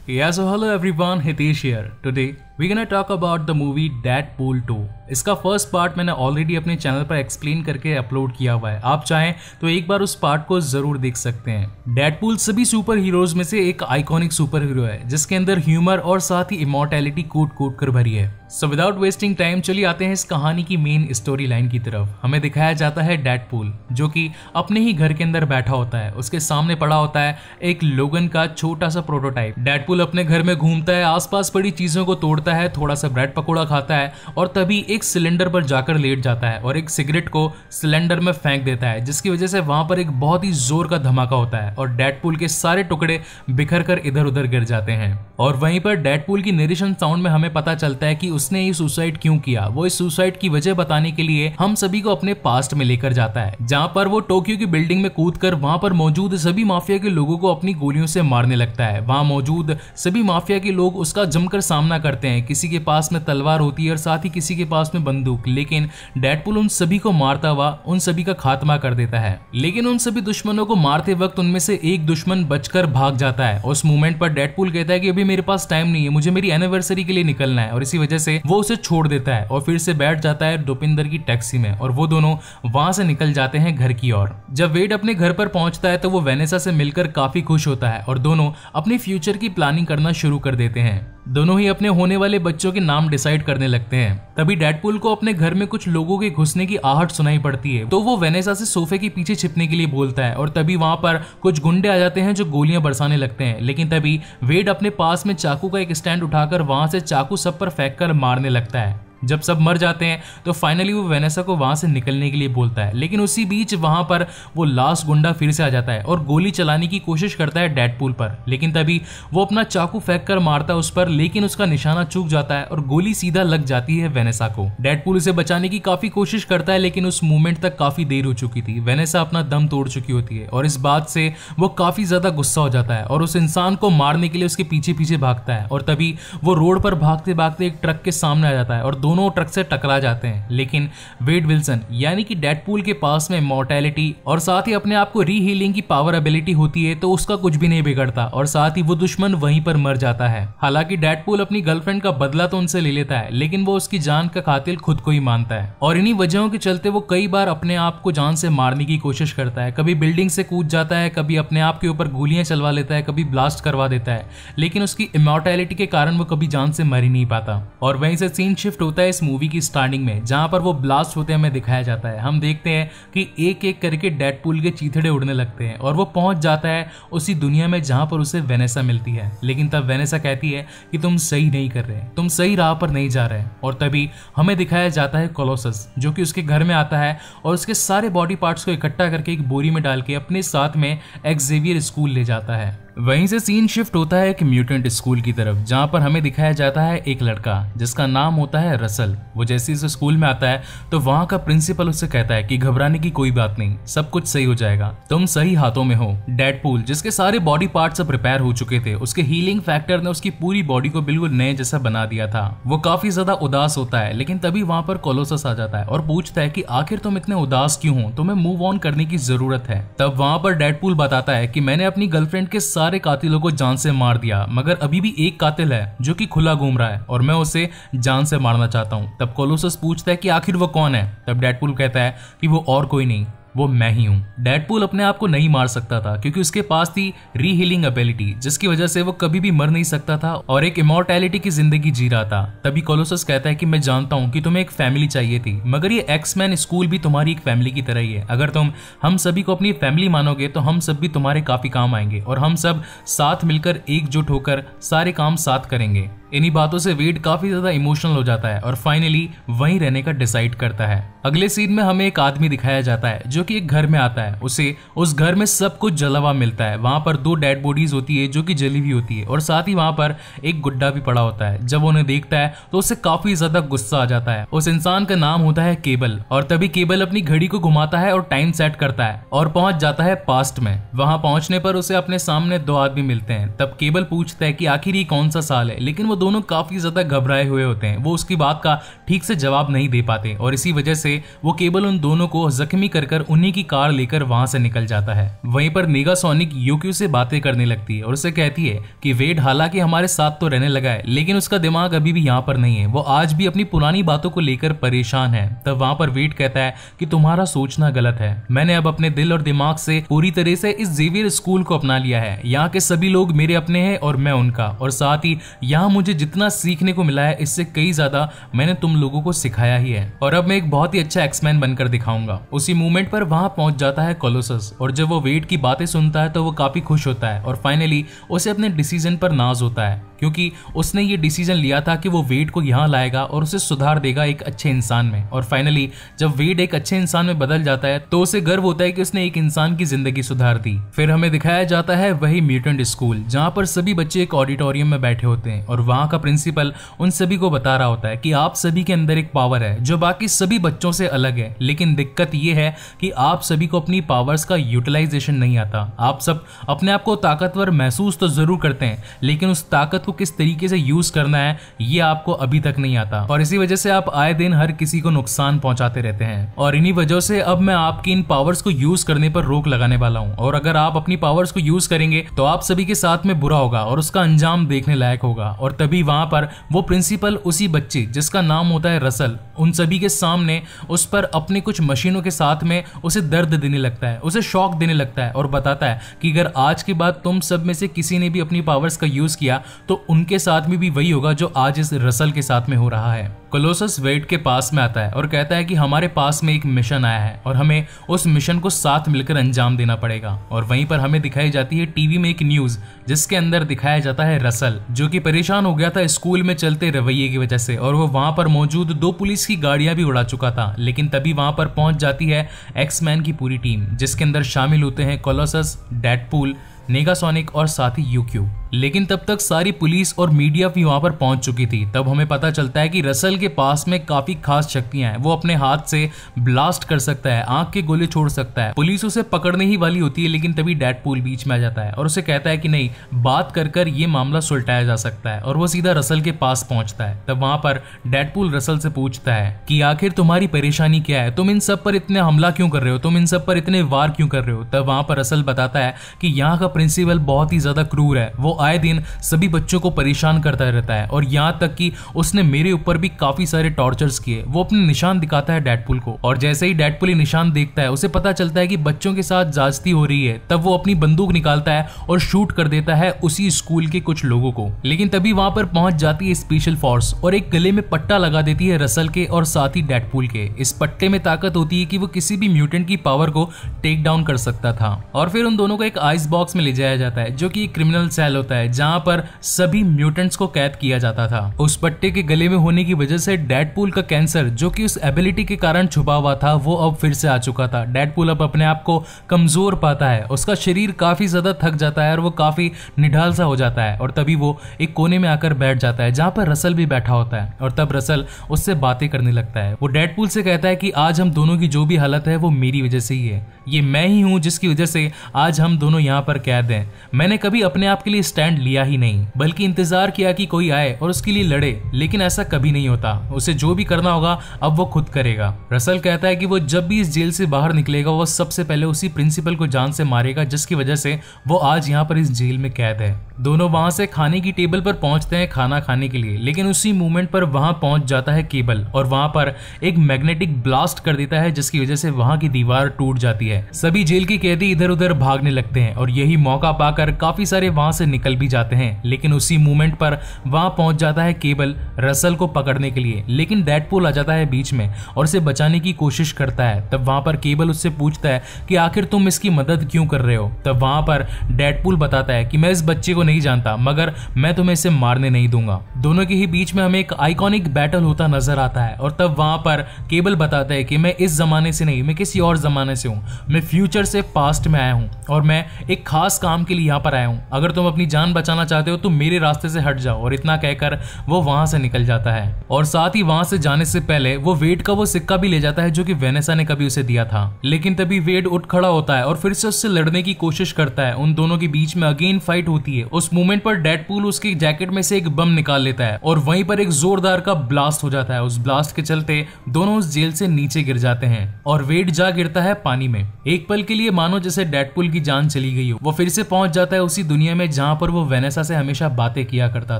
Yeah, so hello everyone, Hitesh here. Today we're gonna talk about the movie Deadpool 2. इसका first part मैंने already अपने channel पर explain करके upload किया हुआ है। आप चाहें तो एक बार उस पार्ट को जरूर देख सकते हैं। डेडपूल सभी सुपर हीरोज में से एक आइकॉनिक सुपर हीरो है जिसके अंदर ह्यूमर और साथ ही इमॉर्टैलिटी कूट कूट कर भरी है। सो विदाउट वेस्टिंग टाइम चलिए आते हैं इस कहानी की मेन स्टोरी लाइन की तरफ। हमें दिखाया जाता है डेडपूल जो कि अपने ही घर के अंदर बैठा होता है। उसके सामने पड़ा होता है एक लोगन का छोटा सा प्रोटोटाइप। डेडपूल अपने घर में घूमता है, आसपास पड़ी चीजों को तोड़ता है, थोड़ा सा ब्रेड पकौड़ा खाता है और तभी एक सिलेंडर पर जाकर लेट जाता है और एक सिगरेट को सिलेंडर में फेंक देता है, जिसकी वजह से वहां पर एक बहुत ही जोर का धमाका होता है और डेडपूल के सारे टुकड़े बिखर कर इधर उधर गिर जाते हैं। और वहीं पर डेडपूल की नरेशन साउंड में हमें पता चलता है कि उसने ये सुसाइड क्यों किया। वो इस सुसाइड की वजह बताने के लिए हम सभी को अपने पास्ट में लेकर जाता है, जहां पर वो टोक्यो की बिल्डिंग में कूदकर वहां पर मौजूद सभी माफिया के लोगों को अपनी गोलियों से मारने लगता है। वहां मौजूद सभी माफिया के लोग उसका जमकर सामना करते हैं। किसी के पास में तलवार होती है और साथ ही किसी के पास में बंदूक, लेकिन डेडपूल उन सभी को मारता हुआ उन सभी का खात्मा कर देता है। लेकिन उन सभी दुश्मनों को मारते वक्त उनमें से एक दुश्मन बचकर भाग जाता है। उस मोमेंट पर डेडपूल कहता है कि अभी मेरे पास टाइम नहीं है, मुझे मेरी एनिवर्सरी के लिए निकलना है, और इसी वजह से वो उसे छोड़ देता है और फिर से बैठ जाता है दोपिंदर की टैक्सी में और वो दोनों वहां से निकल जाते हैं घर की ओर। जब वेड अपने घर पर पहुंचता है तो वो वेनेसा से मिलकर काफी खुश होता है और दोनों अपने फ्यूचर की प्लानिंग करना शुरू कर देते हैं। दोनों ही अपने होने वाले बच्चों के नाम डिसाइड करने लगते हैं। तभी डेडपूल को अपने घर में कुछ लोगों के घुसने की आहट सुनाई पड़ती है, तो वो वेनेसा से सोफे के पीछे छिपने के लिए बोलता है और तभी वहां पर कुछ गुंडे आ जाते हैं जो गोलियां बरसाने लगते हैं। लेकिन तभी वेड अपने पास में चाकू का एक स्टैंड उठाकर वहां से चाकू सब पर फेंक कर मारने लगता है। जब सब मर जाते हैं तो फाइनली वो वेनेसा को वहां से निकलने के लिए बोलता है, लेकिन उसी बीच वहां पर वो लास्ट गुंडा फिर से आ जाता है और गोली चलाने की कोशिश करता है डेडपूल पर। लेकिन तभी वो अपना चाकू फेंक कर मारता है उस पर, लेकिन उसका निशाना चूक जाता है और गोली सीधा लग जाती है वेनेसा को। डेडपूल उसे बचाने की काफी कोशिश करता है, लेकिन उस मूवमेंट तक काफी देर हो चुकी थी। वेनेसा अपना दम तोड़ चुकी होती है और इस बात से वो काफी ज्यादा गुस्सा हो जाता है और उस इंसान को मारने के लिए उसके पीछे पीछे भागता है। और तभी वो रोड पर भागते भागते एक ट्रक के सामने आ जाता है और दोनों ट्रक से टकरा जाते हैं। लेकिन वेड विल्सन यानी कि डेडपूल के पास में इमॉर्टैलिटी और साथ ही अपने आप को रीहीलिंग की पावर एबिलिटी होती है, तो उसका कुछ भी नहीं बिगड़ता और साथ ही वो दुश्मन वहीं पर मर जाता है। हालांकि डेडपूल अपनी गर्लफ्रेंड का बदला तो उनसे ले लेता है, लेकिन वो उसकी जान का कातिल खुद को ही मानता है और इन्हीं वजहों के चलते वो कई बार अपने आप को जान से मारने की कोशिश करता है। कभी बिल्डिंग से कूद जाता है, कभी अपने आप के ऊपर गोलियां चलवा लेता है, कभी ब्लास्ट करवा देता है, लेकिन उसकी इमॉर्टैलिटी के कारण वो कभी जान से मर ही नहीं पाता। और वहीं से सीन शिफ्ट होता है इस मूवी की स्टार्टिंग में, जहां पर वो ब्लास्ट होते हमें दिखाया जाता है। हम देखते हैं कि एक एक करके डेडपूल के चीथड़े उड़ने लगते हैं और वो पहुंच जाता है उसी दुनिया में जहां पर उसे वेनेसा मिलती है। लेकिन तब वेनेसा कहती है कि तुम सही नहीं कर रहे, तुम सही राह पर नहीं जा रहे। और तभी हमें दिखाया जाता है कोलोसस, जो कि उसके घर में आता है और उसके सारे बॉडी पार्ट्स को इकट्ठा करके एक बोरी में डाल के अपने साथ में एक्सेवियर स्कूल ले जाता है। वहीं से सीन शिफ्ट होता है एक म्यूटेंट स्कूल की तरफ, जहां पर हमें दिखाया जाता है एक लड़का जिसका नाम होता है रसल। वो जैसे इस स्कूल में आता है तो वहां का प्रिंसिपल उससे कहता है कि घबराने की कोई बात नहीं, सब कुछ सही हो जाएगा, तुम सही हाथों में हो। डेडपूल जिसके सारे बॉडी पार्ट्स प्रिपेयर हो चुके थे, उसके हीलिंग फैक्टर ने उसकी पूरी बॉडी को बिल्कुल नए जैसा बना दिया था। वो काफी ज्यादा उदास होता है, लेकिन तभी वहां पर कोलोसस आ जाता है और पूछता है कि आखिर तुम इतने उदास क्यों हो, तुम्हें मूव ऑन करने की जरूरत है। तब वहां पर डेडपूल बताता है कि मैंने अपनी गर्लफ्रेंड के सारे कातिलों को जान से मार दिया, मगर अभी भी एक कातिल है जो कि खुला घूम रहा है और मैं उसे जान से मारना चाहता हूं। तब कोलोसस पूछता है कि आखिर वो कौन है। तब डेडपूल कहता है कि वो और कोई नहीं, वो मैं ही हूं। डेडपूल अपने आप को नहीं मार सकता था क्योंकि उसके पास थी रीहीलिंग एबिलिटी, जिसकी वजह से वो कभी भी मर नहीं सकता था और एक इमॉर्टैलिटी की जिंदगी जी रहा था। तभी कोलोसस कहता है कि मैं जानता हूं कि तुम्हें एक फैमिली चाहिए थी, मगर ये एक्समैन स्कूल भी तुम्हारी एक फैमिली की तरह ही है। अगर तुम हम सभी को अपनी फैमिली मानोगे तो हम सब भी तुम्हारे काफी काम आएंगे और हम सब साथ मिलकर एकजुट होकर सारे काम साथ करेंगे। इन्हीं बातों से वेड काफी ज्यादा इमोशनल हो जाता है और फाइनली वहीं रहने का डिसाइड करता है। अगले सीन में हमें एक आदमी दिखाया जाता है जो कि एक घर में आता है। उसे उस घर में सब कुछ जला हुआ मिलता है। वहां पर 2 डेड बॉडीज होती है जो कि जली हुई होती है और साथ ही वहां पर एक गुड्डा भी पड़ा होता है। जब उन्हें देखता है तो उसे काफी ज्यादा गुस्सा आ जाता है। उस इंसान का नाम होता है केबल और तभी केबल अपनी घड़ी को घुमाता है और टाइम सेट करता है और पहुंच जाता है पास्ट में। वहां पहुंचने पर उसे अपने सामने 2 आदमी मिलते हैं। तब केबल पूछता है कि आखिर ये कौन सा साल है, लेकिन वो दोनों काफी ज्यादा घबराए हुए होते हैं। वो उसकी बात का ठीक से जवाब नहीं दे पाते और इसी वजह से वो केबल उन दोनों को जख्मी कर उन्हीं की कार लेकर वहां से निकल जाता है। वहीं पर नेगासोनिक यूक्यू से बातें करने लगती है और उसे कहती है कि वेड हालांकि हमारे साथ तो रहने लगा है, लेकिन उसका दिमाग अभी भी यहाँ पर नहीं है, वो आज भी अपनी पुरानी बातों को लेकर परेशान है। तब वहां पर वेड कहता है कि तुम्हारा सोचना गलत है, मैंने अब अपने दिल और दिमाग से पूरी तरह से इस जेवियर स्कूल को अपना लिया है। यहाँ के सभी लोग मेरे अपने हैं और मैं उनका, और साथ ही यहाँ मुझे जितना सीखने को मिला है इससे कई ज्यादा मैंने तुम लोगों को सिखाया ही है, और अब मैं एक बहुत ही अच्छा एक्समैन बनकर दिखाऊंगा। उसी मूवमेंट पर वहां पहुंच जाता है कोलोसस, और जब वो वेड की बातें सुनता है तो वो काफी खुश होता है और फाइनली उसे अपने डिसीजन पर नाज होता है, क्योंकि उसने ये डिसीजन लिया था कि वो वेड को यहाँ लाएगा और उसे सुधार देगा एक अच्छे इंसान में। और फाइनली जब वेड एक अच्छे इंसान में बदल जाता है तो उसे गर्व होता है कि उसने एक इंसान की जिंदगी सुधार दी। फिर हमें दिखाया जाता है वही म्यूटेंट स्कूल, जहाँ पर सभी बच्चे एक ऑडिटोरियम में बैठे होते हैं और वहाँ का प्रिंसिपल उन सभी को बता रहा होता है कि आप सभी के अंदर एक पावर है जो बाकी सभी बच्चों से अलग है, लेकिन दिक्कत ये है कि आप सभी को अपनी पावर्स का यूटिलाइजेशन नहीं आता। आप सब अपने आप को ताकतवर महसूस तो जरूर करते हैं, लेकिन उस ताकत को किस तरीके से यूज करना है ये आपको अभी तक नहीं आता, और इसी वजह से आप आए दिन हर किसी को नुकसान पहुंचाते रहते हैं। और इन्हीं वजह से अब मैं आपकी इन पावर्स को यूज करने पर रोक लगाने वाला हूं, और अगर आप अपनी पावर्स को यूज करेंगे तो आप सभी के साथ में बुरा होगा और उसका अंजाम देखने लायक होगा। और तभी वहां पर वो प्रिंसिपल उसी बच्चे जिसका नाम होता है रसल, उन सभी के सामने उस पर अपने कुछ मशीनों के साथ में उसे दर्द देने लगता है, उसे शॉक देने लगता है और बताता है कि अगर आज के बाद तुम सब में से किसी ने भी अपनी पावर्स का यूज किया तो उनके साथ में भी वही होगा जो आज इस रसल के साथ में हो रहा है। कोलोसस वेड के पास में आता है और कहता है कि हमारे पास में एक मिशन आया है और हमें उस मिशन को साथ मिलकर अंजाम देना पड़ेगा। और वहीं पर हमें दिखाई जाती है टीवी में एक न्यूज जिसके अंदर दिखाया जाता है रसल जो कि परेशान हो गया था स्कूल में चलते रवैये की वजह से, और वो वहां पर मौजूद 2 पुलिस की गाड़ियां भी उड़ा चुका था। लेकिन तभी वहां पर पहुंच जाती है एक्समैन की पूरी टीम, जिसके अंदर शामिल होते हैं कोलोसस, डेडपूल, नेगासोनिक और साथ ही यूक्यू। लेकिन तब तक सारी पुलिस और मीडिया भी वहां पर पहुंच चुकी थी। तब हमें पता चलता है कि रसल के पास में काफी खास शक्तियां हैं, वो अपने हाथ से ब्लास्ट कर सकता है, आंख के गोले छोड़ सकता है। पुलिस उसे पकड़ने ही वाली होती है, लेकिन तभी डेडपूल बीच में आ जाता है और उसे कहता है कि नहीं, बात कर कर ये मामला सुलटाया जा सकता है, और वो सीधा रसल के पास पहुंचता है। तब वहां पर डेडपूल रसल से पूछता है कि आखिर तुम्हारी परेशानी क्या है, तुम इन सब पर इतने हमला क्यों कर रहे हो, तुम इन सब पर इतने वार क्यों कर रहे हो। तब वहां पर रसल बताता है कि यहाँ का प्रिंसिपल बहुत ही ज्यादा क्रूर है, वो आए दिन सभी बच्चों को परेशान करता रहता है, और यहाँ तक कि उसने मेरे ऊपर भी काफी सारे टॉर्चर्स किए। वो अपने निशान दिखाता है डेडपूल को, और जैसे ही डेडपूल ये निशान देखता है उसे पता चलता है कि बच्चों के साथ ज्यादती हो रही है। तब वो अपनी बंदूक निकालता है और शूट कर देता है उसी स्कूल के कुछ लोगों को। लेकिन तभी वहां पर पहुंच जाती है स्पेशल फोर्स और एक गले में पट्टा लगा देती है रसल के और साथ ही डेडपूल के। इस पट्टे में ताकत होती है कि वो किसी भी म्यूटेंट की पावर को टेक डाउन कर सकता था। और फिर उन दोनों को एक आइस बॉक्स में ले जाया जाता है जो कि क्रिमिनल सेल होता है, जहां पर सभी म्यूटेंट्स को कैद किया जाता था। उस पट्टे के गले में होने की वजह से डेडपूल का कैंसर जो कि उस एबिलिटी के कारण छुपा हुआ था वो अब फिर से आ चुका था। डेडपूल अब अपने आप को कमजोर पाता है, उसका शरीर काफी ज्यादा थक जाता है और वो काफी निढाल सा हो जाता है, और तभी वो एक कोने में आकर बैठ जाता है जहां पर रसल भी बैठा होता है। और तब रसल उससे बातें करने लगता है। वो डेडपूल से कहता है कि आज हम दोनों की जो भी हालत है वो मेरी वजह से ही है, ये मैं ही हूं जिसकी वजह से आज हम दोनों यहाँ पर कैद हैं। मैंने कभी अपने आप के लिए स्टैंड लिया ही नहीं, बल्कि इंतजार किया कि कोई आए और उसके लिए लड़े, लेकिन ऐसा कभी नहीं होता। उसे जो भी करना होगा अब वो खुद करेगा। रसल कहता है कि वो जब भी इस जेल से बाहर निकलेगा वो सबसे पहले उसी प्रिंसिपल को जान से मारेगा जिसकी वजह से वो आज यहाँ पर इस जेल में कैद है। दोनों वहां से खाने की टेबल पर पहुंचते हैं खाना खाने के लिए, लेकिन उसी मोमेंट पर वहां पहुंच जाता है केबल और वहां पर एक मैग्नेटिक ब्लास्ट कर देता है जिसकी वजह से वहां की दीवार टूट जाती है। सभी जेल के कैदी इधर उधर भागने लगते हैं और यही मौका पाकर काफी सारे वहां से निकल भी जाते हैं। लेकिन उसी मोमेंट पर वहां पहुंच जाता है केबल रसल को पकड़ने के लिए, लेकिन डेडपूल आ जाता है बीच में और उसे बचाने की कोशिश करता है। तब वहां पर केबल उससे पूछता है कि आखिर तुम इसकी मदद क्यों कर रहे हो। तब वहां पर डेडपूल बताता है कि मैं इस बच्चे को नहीं जानता, मगर मैं तुम्हें इसे मारने नहीं दूंगा। दोनों के ही बीच में हमें एक आइकॉनिक बैटल होता नजर आता है और तब वहां पर केबल बताता है कि मैं इस जमाने से नहीं, मैं किसी और जमाने से हूँ, मैं फ्यूचर से पास्ट में आया हूँ और मैं एक खास काम के लिए यहाँ पर आया हूँ। अगर तुम अपनी जान बचाना चाहते हो तो मेरे रास्ते से हट जाओ, और इतना कहकर वो वहां से निकल जाता है। और साथ ही वहां से जाने से पहले वो वेड का वो सिक्का भी ले जाता है जो कि वेनेसा ने कभी उसे दिया था। लेकिन तभी वेड उठ खड़ा होता है और फिर से उससे लड़ने की कोशिश करता है। उन दोनों के बीच में अगेन फाइट होती है। उस मोमेंट पर डेडपूल उसकी जैकेट में से एक बम निकाल लेता है और वहीं पर एक जोरदार का ब्लास्ट हो जाता है। उस ब्लास्ट के चलते दोनों उस जेल से नीचे गिर जाते हैं और वेड जा गिरता है पानी में। एक पल के लिए मानो जैसे डेडपूल की जान चली गई हो, वो फिर से पहुंच जाता है उसी दुनिया में जहां पर वो वेनेसा से हमेशा बातें किया करता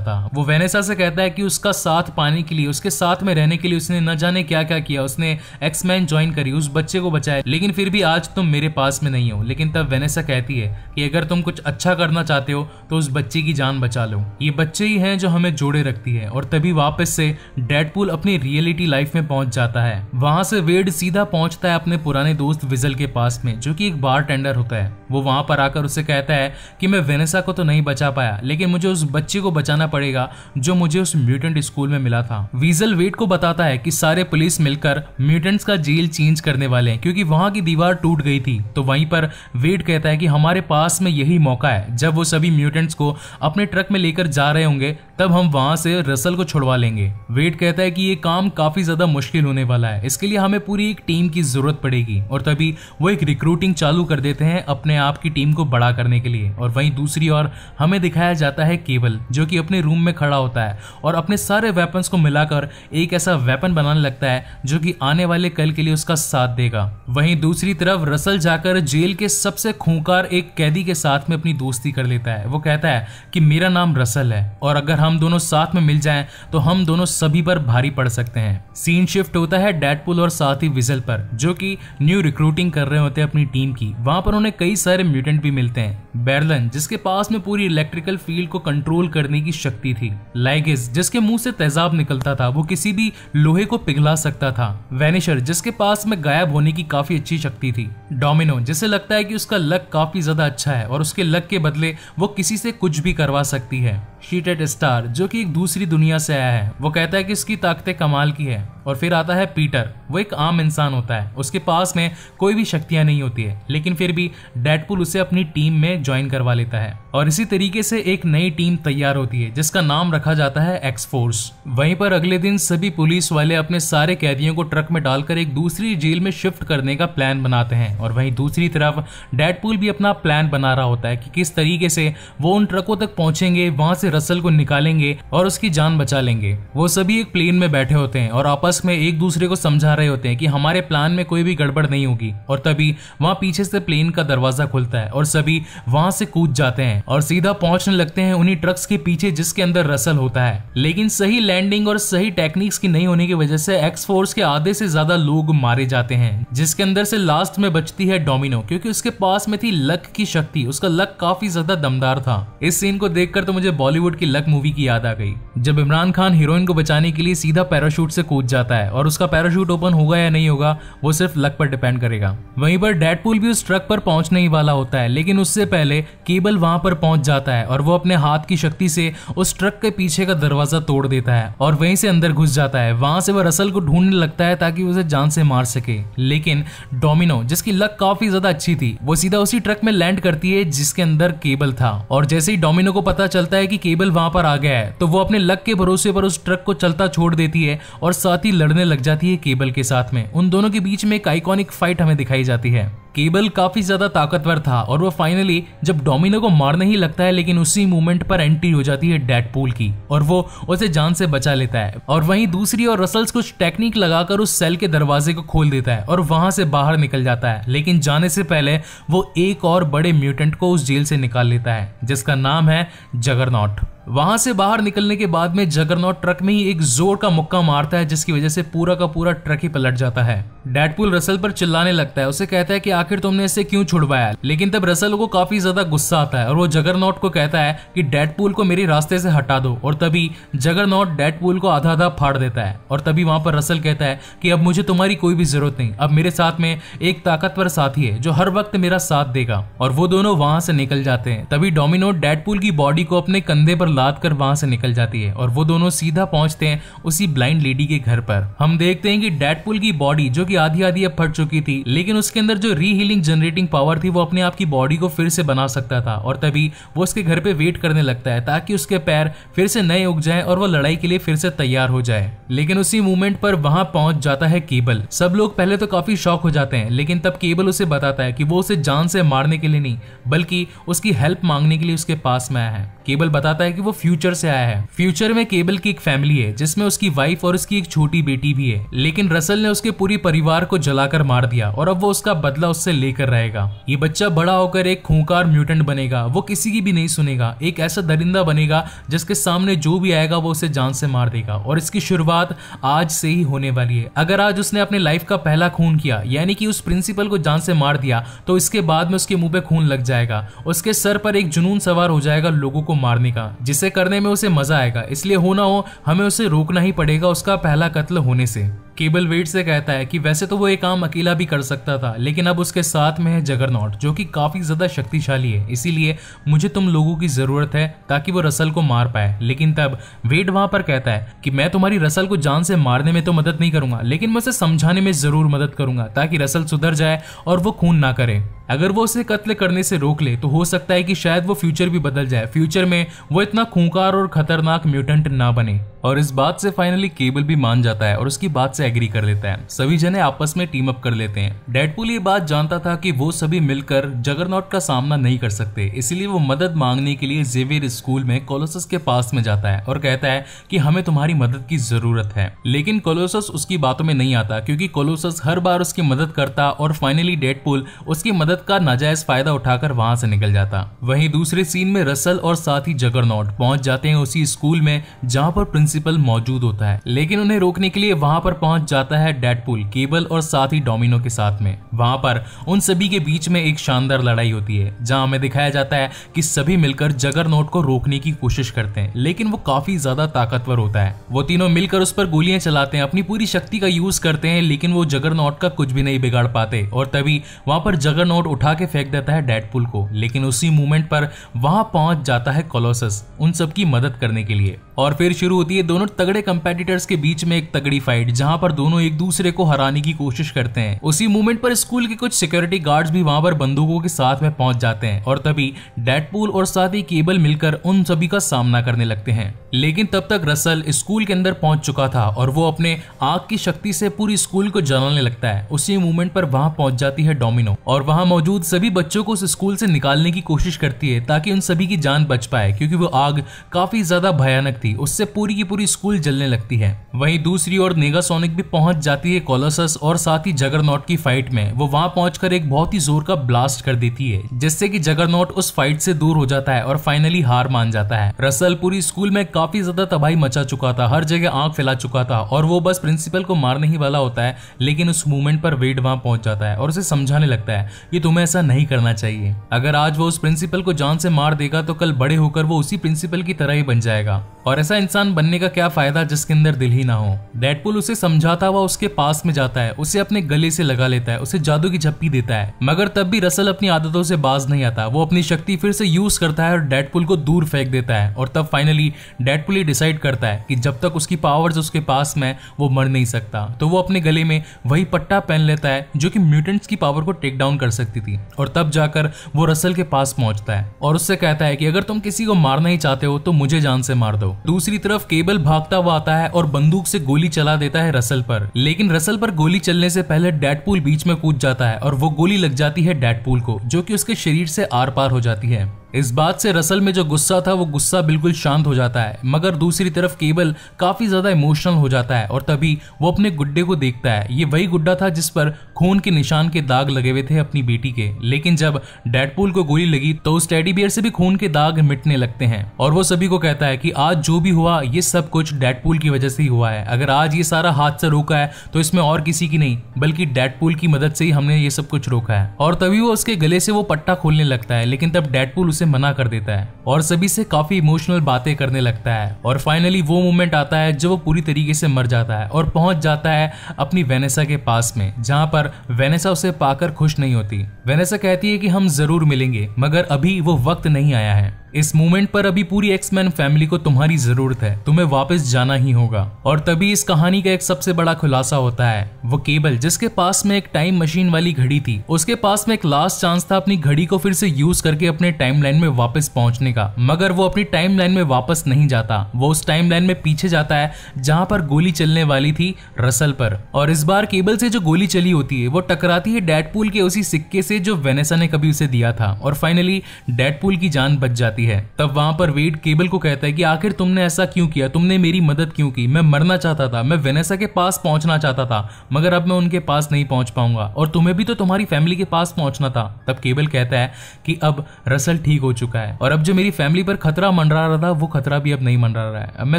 था। वो वेनेसा से कहता है कि उसका साथ पाने के लिए, उसके साथ में रहने के लिए उसने न जाने क्या क्या किया। उसने एक्समैन ज्वाइन करी, उस बच्चे को बचाया, लेकिन फिर भी आज तुम मेरे पास में नहीं हो। लेकिन तब वेनेसा कहती है कि अगर तुम कुछ अच्छा करना चाहते हो तो उस बच्चे की जान बचा लो। ये बच्चे ही हैं जो हमें जोड़े रखती है। और तभी वापस से डेडपूल अपनी रियलिटी लाइफ में पहुंच जाता है। वहां से वेड सीधा पहुंचता है अपने पुराने दोस्त विजल के पास में, जो कि एक बार टेंडर होता है। वो वहां पर आकर उसे कहता है कि मैं वेनेसा को तो नहीं बचा पाया, लेकिन मुझे उस बच्चे को बचाना पड़ेगा जो मुझे उस म्यूटेंट स्कूल में मिला था। विजल वेड को बताता है कि सारे पुलिस मिलकर म्यूटेंट्स का जेल चेंज करने वाले हैं क्योंकि वहां की दीवार टूट गई थी। तो वहीं पर वेड कहता है कि हमारे पास में यही मौका है, जब वो सभी म्यूटेंट्स को अपने ट्रक में लेकर जा रहे होंगे तब हम वहां से रसल को छुड़वा लेंगे। वेड कहता है कि ये काम काफी ज्यादा मुश्किल होने वाला है, इसके लिए हमें पूरी एक टीम की जरूरत पड़ेगी। और तभी वो एक रिक्रूटिंग चालू कर देते हैं अपने आप की टीम को बड़ा करने के लिए। और वहीं दूसरी ओर हमें दिखाया जाता है केबल, जो कि अपने रूम में खड़ा होता है और अपने सारे वेपन्स को मिलाकर एक ऐसा वेपन बनाने लगता है जो कि आने वाले कल के लिए उसका साथ देगा। वहीं दूसरी तरफ रसल जाकर जेल के सबसे खूंखार एक कैदी के साथ में अपनी दोस्ती कर लेता है। वो कहता है कि मेरा नाम रसल है और अगर हम दोनों साथ में मिल जाएं तो हम दोनों सभी पर भारी पड़ सकते हैं। सीन शिफ्ट होता है डेडपूल और साथ ही विजल पर, जो कि न्यू रिक्रूटिंग कर रहे होते हैं अपनी टीम की। वहां पर उन्हें कई सारे म्यूटेंट भी मिलते हैं। बेरलन, जिसके पास में पूरी इलेक्ट्रिकल फील्ड को कंट्रोल करने की शक्ति थी। लाइगिस, जिसके मुंह से तेजाब निकलता था, वो किसी भी लोहे को पिघला सकता था। वेनिशर, जिसके पास में गायब होने की काफी अच्छी शक्ति थी। डोमिनो, जिसे लगता है कि उसका लक काफी ज्यादा अच्छा है और उसके लक के बदले वो किसी से कुछ भी करवा सकती है। शीटेड स्टार, जो कि एक दूसरी दुनिया से आया है, वो कहता है कि इसकी ताकतें कमाल की है। और फिर आता है पीटर, वो एक आम इंसान होता है, उसके पास में कोई भी शक्तियां नहीं होती है, लेकिन फिर भी डेडपूल उसे अपनी टीम में ज्वाइन करवा लेता है। और इसी तरीके से एक नई टीम तैयार होती है जिसका नाम रखा जाता है एक्स फोर्स। वहीं पर अगले दिन सभी पुलिस वाले अपने सारे कैदियों को ट्रक में डालकर एक दूसरी जेल में शिफ्ट करने का प्लान बनाते हैं। और वहीं दूसरी तरफ डेडपूल भी अपना प्लान बना रहा होता है कि किस तरीके से वो उन ट्रकों तक पहुंचेंगे, वहां से रसल को निकालेंगे और उसकी जान बचा लेंगे। वो सभी एक प्लेन में बैठे होते हैं और आपस में एक दूसरे को समझा रहे होते हैं कि हमारे प्लान में कोई भी गड़बड़ नहीं होगी। और तभी वहां पीछे से प्लेन का दरवाजा खुलता है और सभी वहां से कूद जाते हैं और सीधा पहुंचने लगते हैं उन्हीं ट्रक्स के पीछे जिसके अंदर रसल होता है। लेकिन सही लैंडिंग और सही टेक्निक्स की नहीं होने की वजह से एक्स फोर्स के आधे से ज्यादा लोग मारे जाते हैं, जिसके अंदर से लास्ट में बचती है डोमिनो, क्योंकि उसके पास में थी लक की शक्ति। उसका लक काफी ज्यादा दमदार था। इस सीन को देखकर तो मुझे बॉलीवुड की लक मूवी की याद आ गई, जब इमरान खान हीरोइन को बचाने के लिए सीधा पैराशूट से कूद जाता है और उसका पैराशूट ओपन होगा या नहीं होगा वो सिर्फ लक पर डिपेंड करेगा। वहीं पर डेडपूल भी उस ट्रक पर पहुंचने ही वाला होता है, लेकिन उससे पहले केबल वहां पर पहुंच जाता है और वो अपने हाथ की शक्ति से उस ट्रक के पीछे का दरवाजा तोड़ देता है और वहीं से अंदर घुस जाता है। वहां से वो रसल को ढूंढने लगता है ताकि उसे जान से मार सके, लेकिन डोमिनो, जिसकी लक काफी ज्यादा अच्छी थी, वो सीधा उसी ट्रक में लैंड करती है जिसके अंदर केबल था। और जैसे ही डोमिनो को पता चलता है कि केबल वहां पर आ गया है तो वो अपने लक के भरोसे पर उस ट्रक को चलता छोड़ देती है और साथ ही लड़ने लग जाती है केबल के साथ में। उन दोनों के बीच में एक आइकॉनिक फाइट हमें दिखाई जाती है। केबल काफी ज्यादा ताकतवर था और वो फाइनली जब डोमिनो को मारने ही लगता है, लेकिन उसी मोमेंट पर एंट्री हो जाती है डेडपूल की और वो उसे जान से बचा लेता है। और वहीं दूसरी ओर रसल्स कुछ टेक्निक लगाकर उस सेल के दरवाजे को खोल देता है और वहां से बाहर निकल जाता है, लेकिन जाने से पहले वो एक और बड़े म्यूटेंट को उस जेल से निकाल लेता है जिसका नाम है जगरनॉट। वहां से बाहर निकलने के बाद में जगरनॉट ट्रक में ही एक जोर का मुक्का मारता है जिसकी वजह से पूरा का पूरा ट्रक ही पलट जाता है। डेडपूल रसल पर चिल्लाने लगता है, उसे कहता है कि आखिर तुमने इसे क्यों छुड़वाया, लेकिन तब रसल को काफी ज्यादा गुस्सा आता है और वो जगरनॉट को कहता है कि डेडपूल को मेरे रास्ते से हटा दो। और तभी जगरनॉट डेडपूल को आधा आधा फाड़ देता है और तभी वहां पर रसल कहता है कि अब मुझे तुम्हारी कोई भी जरूरत नहीं, अब मेरे साथ में एक ताकतवर साथी है जो हर वक्त मेरा साथ देगा। और वो दोनों वहां से निकल जाते हैं। तभी डोमिनो डेडपूल की बॉडी को अपने कंधे पर लाद कर वहां से निकल जाती है और वो दोनों सीधा पहुंचते हैं उसी ब्लाइंड लेडी के घर पर। हम देखते हैं कि डेडपूल की बॉडी जो कि आधी आधी अब फट चुकी थी, लेकिन उसके अंदर जो रीहीलिंग जनरेटिंग पावर थी वो अपने आप की बॉडी को फिर से बना सकता था और तभी वो उसके घर पे वेट करने लगता है ताकि उसके पैर फिर से नए उग जाएं और वो लड़ाई के लिए फिर से तैयार हो जाए। लेकिन उसी मोमेंट पर वहां पहुंच जाता है केबल। सब लोग पहले तो काफी शॉक हो जाते हैं, लेकिन तब केबल उसे बताता है कि वो उसे जान से मारने के लिए नहीं बल्कि उसकी हेल्प मांगने के लिए उसके पास में आया है। केबल बताता है कि वो फ्यूचर से आया है। फ्यूचर में केबल की एक फैमिली है जिसमें उसकी वाइफ और उसकी एक छोटी बेटी भी है, लेकिन रसल ने उसके पूरी परिवार को जलाकर मार दिया और अब वो उसका बदला उससे लेकर रहेगा। ये बच्चा बड़ा होकर एक खूंखार म्यूटेंट बनेगा, वो किसी की भी नहीं सुनेगा, एक ऐसा दरिंदा बनेगा जिसके सामने जो भी आएगा वो उसे जान से मार देगा और इसकी शुरुआत आज से ही होने वाली है। अगर आज उसने अपने लाइफ का पहला खून किया यानी कि उस प्रिंसिपल को जान से मार दिया तो इसके बाद में उसके मुंह पे खून लग जाएगा, उसके सर पर एक जुनून सवार हो जाएगा लोगों को मारने का, जिसे करने में उसे मजा आएगा। इसलिए हो ना हो हमें उसे रोकना ही पड़ेगा उसका पहला कत्ल होने से। केबल वेट से कहता है कि वैसे तो वो एक काम अकेला भी कर सकता था, लेकिन अब उसके साथ में है जगरनॉट जो कि काफी ज्यादा शक्तिशाली है, इसीलिए मुझे तुम लोगों की जरूरत है ताकि वो रसल को मार पाए। लेकिन तब वेट वहां पर कहता है कि मैं तुम्हारी रसल को जान से मारने में तो मदद नहीं करूंगा, लेकिन मैं उसे समझाने में जरूर मदद करूंगा ताकि रसल सुधर जाए और वो खून ना करे। अगर वो उसे कत्ल करने से रोक ले तो हो सकता है कि शायद वो फ्यूचर भी बदल जाए, फ्यूचर में वो इतना खूंखार और खतरनाक म्यूटेंट ना बने। और इस बात से फाइनली केबल भी मान जाता है और उसकी बात से एग्री कर लेता है। सभी जने आपस में टीम अप कर लेते हैं। डेडपूल ये बात जानता था कि वो सभी मिलकर जगरनॉट का सामना नहीं कर सकते, इसीलिए वो मदद मांगने के लिए जेवियर स्कूल में कोलोसस के पास में जाता है और कहता है कि हमें तुम्हारी मदद की जरूरत है। लेकिन कोलोसस उसकी बातों में नहीं आता क्योंकि कोलोसस हर बार उसकी मदद करता और फाइनली डेडपूल उसकी मदद का नाजायज फायदा उठाकर वहां से निकल जाता। वहीं दूसरे सीन में रसल और साथ ही जगरनॉट पहुंच जाते हैं उसी स्कूल में जहां पर प्रिंसिपल मौजूद होता है, लेकिन उन्हें रोकने के लिए वहां पर पहुंच जाता है डेडपूल, केबल और साथ ही डोमिनो के साथ में। वहां पर उन सभी के बीच में एक शानदार लड़ाई होती है जहां हमें दिखाया जाता है कि सभी मिलकर जगरनॉट को रोकने की कोशिश करते हैं, लेकिन वो काफी ज्यादा ताकतवर होता है। वो तीनों मिलकर उस पर गोलियां चलाते हैं, अपनी पूरी शक्ति का यूज करते हैं, लेकिन वो जगरनॉट का कुछ भी नहीं बिगाड़ पाते और तभी वहां पर जगरनॉट उठा के फेंक देता है डेडपूल को। लेकिन उसी मोमेंट पर वहां पहुंच जाता है कोलोसस उन सब की मदद करने के लिए और फिर शुरू होती है दोनों तगड़े कंपेटिटर्स के बीच में एक तगड़ी फाइट जहां पर दोनों एक दूसरे को हराने की कोशिश करते हैं। उसी मोमेंट पर स्कूल के कुछ सिक्योरिटी गार्ड्स भी वहां पर बंदूकों के साथ में पहुंच जाते हैं और तभी डेडपूल और साथ ही केबल मिलकर उन सभी का सामना करने लगते हैं। लेकिन तब तक रसल स्कूल के अंदर पहुंच चुका था और वो अपने आग की शक्ति से पूरी स्कूल को जलाने लगता है। उसी मोमेंट पर वहां पहुंच जाती है डोमिनो और वहां मौजूद सभी बच्चों को उस स्कूल से निकालने की कोशिश करती है ताकि उन सभी की जान बच पाए, क्योंकि वो आग काफी ज्यादा भयानक थी, उससे पूरी की पूरी स्कूल जलने लगती है। वहीं दूसरी ओर नेगासोनिक भी पहुंच जाती है कोलोसस और साथ ही जगरनॉट की फाइट में। वो वहां पहुंचकर एक बहुत ही जोर का ब्लास्ट कर देती है जिससे कि जगरनॉट उस फाइट से दूर हो जाता है और फाइनली हार मान जाता है। रसल पूरी स्कूल में काफी ज्यादा तबाही मचा चुका था, हर जगह आग फैला चुका था और वो बस प्रिंसिपल को मारने ही वाला होता है, लेकिन उस मोमेंट पर वेड वहां पहुंच जाता है और उसे समझाने लगता है कि तुम्हें ऐसा नहीं करना चाहिए। अगर आज वो उस प्रिंसिपल को जान से मार देगा तो कल बड़े होकर वो उसी प्रिंसिपल की तरह ही बन जाएगा और ऐसा इंसान बनने का क्या फायदा जिसके अंदर दिल ही ना हो। डेडपूल उसे समझाता हुआ उसके पास में जाता है, उसे अपने गले से लगा लेता है, उसे जादू की झप्पी देता है, मगर तब भी रसल अपनी आदतों से बाज नहीं आता। वो अपनी शक्ति फिर से यूज करता है और डेडपूल को दूर फेंक देता है और तब फाइनली डेडपूल ये डिसाइड करता है कि जब तक उसकी पावर्स उसके पास में वो मर नहीं सकता, तो वो अपने गले में वही पट्टा पहन लेता है जो कि म्यूटेंट्स की पावर को टेक डाउन कर सकती थी और तब जाकर वो रसल के पास पहुंचता है और उससे कहता है कि अगर तुम किसी को मारना ही चाहते हो तो मुझे जान से मार दो। दूसरी तरफ केबल भागता हुआ आता है और बंदूक से गोली चला देता है रसल पर, लेकिन रसल पर गोली चलने से पहले डेडपूल बीच में कूद जाता है और वो गोली लग जाती है डेडपूल को, जो कि उसके शरीर से आर पार हो जाती है। इस बात से रसल में जो गुस्सा था वो गुस्सा बिल्कुल शांत हो जाता है, मगर दूसरी तरफ केबल काफी ज्यादा इमोशनल हो जाता है और तभी वो अपने गुड्डे को देखता है। ये वही गुड्डा था जिस पर खून के निशान के दाग लगे हुए थे अपनी बेटी के, लेकिन जब डेडपूल को गोली लगी तो उस टेडी बियर से भी खून के दाग मिटने लगते हैं और वो सभी को कहता है कि आज जो भी हुआ ये सब कुछ डेडपूल की वजह से ही हुआ है। अगर आज ये सारा हादसा रोका है तो इसमें और किसी की नहीं बल्कि डेडपूल की मदद से ही हमने ये सब कुछ रोका है। और तभी वो उसके गले से वो पट्टा खोलने लगता है, लेकिन तब डेडपूल उसे मना कर देता है और सभी से काफी इमोशनल बातें करने लगता है और फाइनली वो मोमेंट आता है जब वो पूरी तरीके से मर जाता है और पहुंच जाता है अपनी वेनेसा के पास में, जहां पर वेनेसा उसे पाकर खुश नहीं होती। वेनेसा कहती है कि हम जरूर मिलेंगे मगर अभी वो वक्त नहीं आया है। इस मोमेंट पर अभी पूरी एक्समैन फैमिली को तुम्हारी जरूरत है, तुम्हें वापस जाना ही होगा। और तभी इस कहानी का एक सबसे बड़ा खुलासा होता है। वो केबल जिसके पास में एक टाइम मशीन वाली घड़ी थी, उसके पास में एक लास्ट चांस था अपनी घड़ी को फिर से यूज करके अपने टाइमलाइन में वापस पहुंचने का, मगर वो अपनी टाइमलाइन में वापस नहीं जाता। वो उस टाइमलाइन में पीछे जाता है जहां पर गोली चलने वाली थी रसल पर। और इस बार केबल से जो गोली चली होती है वो टकराती है डेडपूल के उसी सिक्के से जो वेनेसा ने कभी उसे दिया था, और फाइनली डेडपूल की जान बच जाती है। तब वहां पर वेड केबल को कहता है कि आखिर तुमने ऐसा क्यों किया, तुमने मेरी मदद क्यों की? मैं मरना चाहता था, मैं वेनेसा के पास पहुंचना चाहता था, मगर अब मैं उनके पास नहीं पहुंच पाऊंगा, और तुम्हें भी तो तुम्हारी फैमिली के पास पहुंचना था। तब केबल कहता है कि अब रसल ठीक हो चुका है, और अब जो मेरी फैमिली पर खतरा मंडरा रहा था वो खतरा भी अब नहीं मंडरा रहा है। अब मैं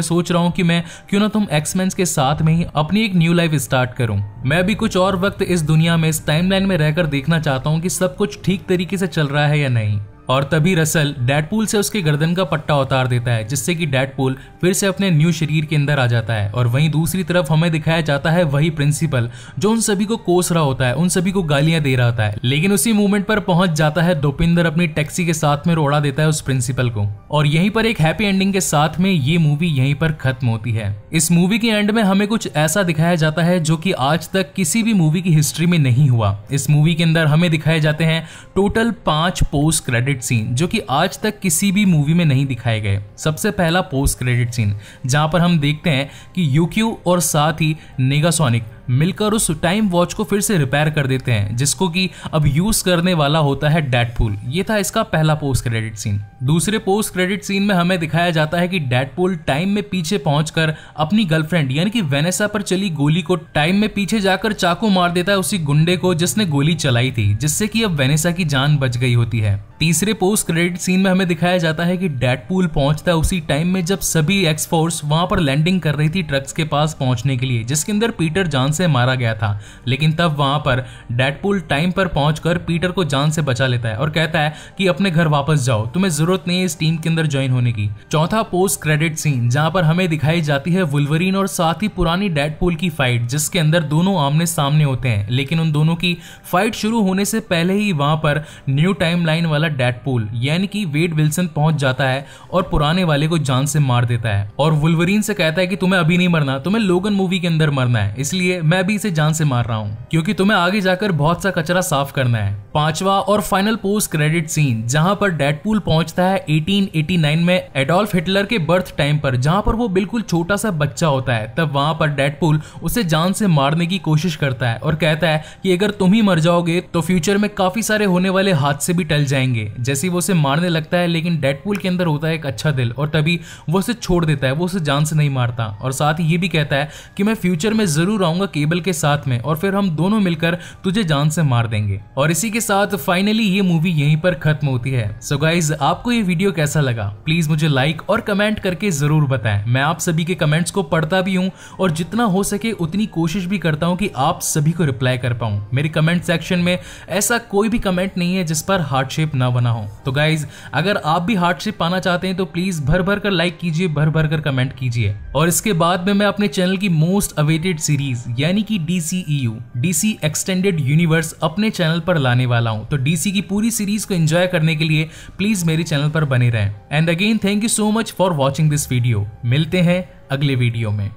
सोच रहा हूं कि मैं क्यों ना तुम एक्समैन के साथ में ही अपनी एक न्यू लाइफ स्टार्ट करूं। मैं भी कुछ और वक्त इस दुनिया में, इस टाइमलाइन में रहकर देखना चाहता हूं कि सब कुछ ठीक तरीके से चल रहा है या नहीं। और तभी रसल डेडपूल से उसके गर्दन का पट्टा उतार देता है, जिससे कि डेडपूल फिर से अपने न्यू शरीर के अंदर आ जाता है। और वहीं दूसरी तरफ हमें दिखाया जाता है वही प्रिंसिपल जो उन सभी को कोस रहा होता है, उन सभी को गालियां दे रहा होता है, लेकिन उसी मूवमेंट पर पहुंच जाता है दोपिंदर, अपनी टैक्सी के साथ में रोड़ा देता है उस प्रिंसिपल को। और यहीं पर एक हैप्पी एंडिंग के साथ में ये मूवी यहीं पर खत्म होती है। इस मूवी के एंड में हमें कुछ ऐसा दिखाया जाता है जो कि आज तक किसी भी मूवी की हिस्ट्री में नहीं हुआ। इस मूवी के अंदर हमें दिखाए जाते हैं टोटल 5 पोस्ट क्रेडिट सीन जो कि आज तक किसी भी मूवी में नहीं दिखाए गए। सबसे पहला पोस्ट क्रेडिट सीन जहां पर हम देखते हैं कि यूक्यू और साथ ही नेगासोनिक मिलकर उस टाइम वॉच को फिर से रिपेयर कर देते हैं, जिसको कि अब यूज करने वाला होता है डेडपूल। ये था इसका पहला पोस्ट क्रेडिट सीन। दूसरे पोस्ट क्रेडिट सीन में हमें दिखाया जाता है कि डेडपूल टाइम में पीछे पहुंचकर अपनी गर्लफ्रेंड यानी कि वेनेसा पर चली गोली को टाइम में पीछे जाकर चाकू मार देता है उसी गुंडे को जिसने गोली चलाई थी, जिससे कि अब वेनेसा की जान बच गई होती है। तीसरे पोस्ट क्रेडिट सीन में हमें दिखाया जाता है कि डेडपूल पहुंचता है उसी टाइम में जब सभी एक्स फोर्स वहां पर लैंडिंग कर रही थी ट्रक्स के पास पहुंचने के लिए, जिसके अंदर पीटर जान से मारा गया था। लेकिन तब वहां पर डेडपूल टाइम पर पहुंचकर पीटर को जान से बचा लेता है और कहता है कि अपने घर वापस जाओ, तुम्हें जरूरत नहीं है इस टीम के अंदर ज्वाइन होने की। चौथा पोस्ट क्रेडिट सीन जहां पर हमें दिखाई जाती है वुल्वरीन और साथ ही पुरानी डेडपूल की फाइट, जिसके अंदर दोनों आमने सामने होते हैं। लेकिन उन दोनों की फाइट शुरू होने से पहले ही वहां पर न्यू टाइमलाइन वाला डेडपूल यानी कि वेड विल्सन पहुंच जाता है और पुराने वाले को जान से मार देता है। और वुल्वरीन से कहता है कि तुम्हें अभी नहीं मरना, तुम्हें लोगन मूवी के अंदर मरना है, इसलिए मैं भी इसे जान से मार रहा हूं क्योंकि तुम्हें आगे जाकर बहुत सा कचरा साफ करना है। पांचवा और फाइनल पोस्ट क्रेडिट सीन जहां पर डेडपूल पहुंचता है 1889 में एडोल्फ हिटलर के बर्थ टाइम पर, जहां पर वो बिल्कुल छोटा सा बच्चा होता है। तब वहां पर डेडपूल उसे जान से मारने की कोशिश करता है और कहता है कि अगर तुम ही मर जाओगे तो फ्यूचर में काफी सारे होने वाले हादसे भी टल जाएंगे। जैसे वो उसे मारने लगता है, लेकिन डेडपूल के अंदर होता है एक अच्छा दिल और तभी वो उसे छोड़ देता है, वो उसे जान से नहीं मारता। और साथ ही ये भी कहता है कि मैं फ्यूचर में जरूर आऊंगा केबल के साथ में और फिर हम दोनों मिलकर तुझे जान से मार देंगे। और इसी के साथ फाइनली ये मूवी यहीं पर खत्म होती है। सो गाइज, आपको ये वीडियो कैसा लगा प्लीज मुझे लाइक और कमेंट करके जरूर बताएं। मैं आप सभी के कमेंट्स को पढ़ता भी हूं और जितना हो सके उतनी कोशिश भी करता हूं कि आप सभी को रिप्लाई कर पाऊं। मेरे कमेंट सेक्शन में ऐसा कोई भी कमेंट नहीं है जिस पर हार्ट शेप ना बना हो। तो गाइज, अगर आप भी हार्ट शेप पाना चाहते हैं तो प्लीज भर भर कर लाइक कीजिए, भर भर कर कमेंट कीजिए। और इसके बाद में मैं अपने चैनल की मोस्ट अवेटेड सीरीज यानी कि DCEU DC एक्सटेंडेड यूनिवर्स अपने चैनल पर लाने वाला हूं। तो DC की पूरी सीरीज को एंजॉय करने के लिए प्लीज मेरे चैनल पर बने रहें। And again thank you so much for watching this video. मिलते हैं अगले वीडियो में।